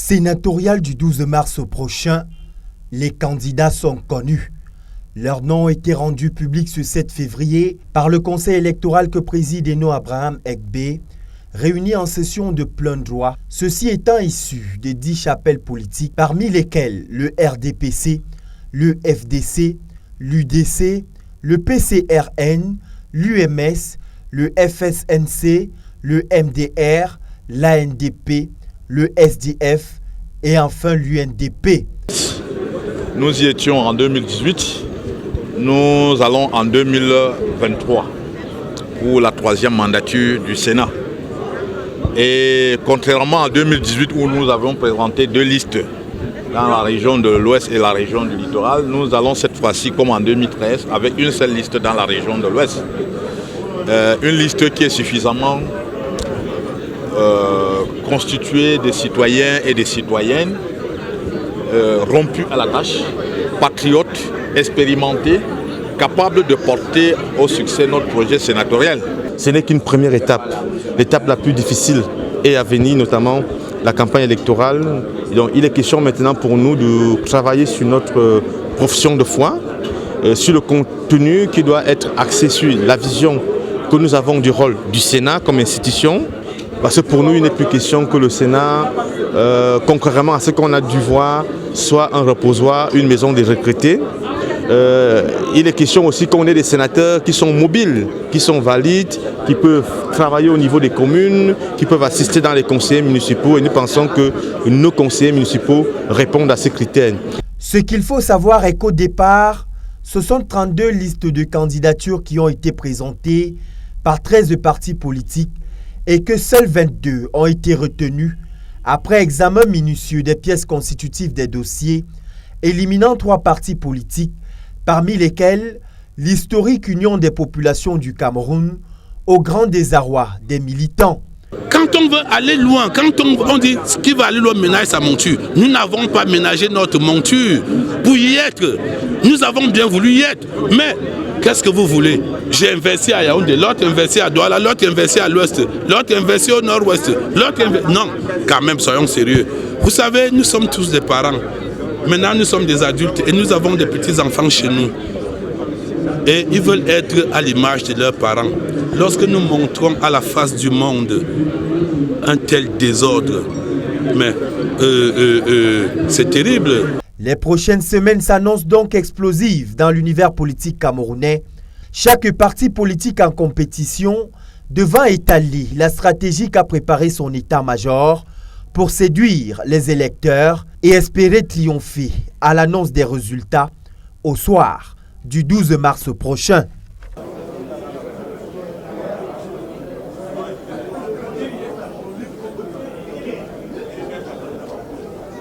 Sénatoriale du 12 mars prochain, les candidats sont connus. Leurs noms ont été rendus publics ce 7 février par le conseil électoral que préside Eno Abraham Egbe, réuni en session de plein droit, ceci étant issu des 10 chapelles politiques, parmi lesquelles le RDPC, le FDC, l'UDC, le PCRN, l'UMS, le FSNC, le MDR, l'ANDP, le SDF et enfin l'UNDP. Nous y étions en 2018, nous allons en 2023 pour la 3e mandature du Sénat. Et contrairement à 2018 où nous avons présenté 2 listes dans la région de l'Ouest et la région du littoral, nous allons cette fois-ci comme en 2013 avec une seule liste dans la région de l'Ouest. Une liste qui est suffisamment constituée des citoyens et des citoyennes rompus à la tâche, patriotes, expérimentés, capables de porter au succès notre projet sénatorial. Ce n'est qu'une première étape. L'étape la plus difficile est à venir, notamment la campagne électorale. Donc, il est question maintenant pour nous de travailler sur notre profession de foi, sur le contenu qui doit être axé sur la vision que nous avons du rôle du Sénat comme institution. Parce que pour nous, il n'est plus question que le Sénat, concurremment à ce qu'on a dû voir, soit un reposoir, une maison des retraités. Il est question aussi qu'on ait des sénateurs qui sont mobiles, qui sont valides, qui peuvent travailler au niveau des communes, qui peuvent assister dans les conseillers municipaux. Et nous pensons que nos conseillers municipaux répondent à ces critères. Ce qu'il faut savoir est qu'au départ, ce sont 32 listes de candidatures qui ont été présentées par 13 partis politiques et que seuls 22 ont été retenus après examen minutieux des pièces constitutives des dossiers, éliminant 3 partis politiques, parmi lesquels l'historique Union des populations du Cameroun, au grand désarroi des militants. Quand on veut aller loin, quand on dit qui va aller loin ménage sa monture, nous n'avons pas ménagé notre monture pour y être. Nous avons bien voulu y être, mais qu'est-ce que vous voulez? J'ai investi à Yaoundé, l'autre investi à Douala, l'autre investi à l'ouest, l'autre investi au nord-ouest, l'autre investi... Non, quand même, soyons sérieux. Vous savez, nous sommes tous des parents. Maintenant, nous sommes des adultes et nous avons des petits-enfants chez nous. Et ils veulent être à l'image de leurs parents. Lorsque nous montrons à la face du monde un tel désordre, mais c'est terrible. Les prochaines semaines s'annoncent donc explosives dans l'univers politique camerounais. Chaque parti politique en compétition devant étaler la stratégie qu'a préparée son état-major pour séduire les électeurs et espérer triompher à l'annonce des résultats au soir du 12 mars prochain.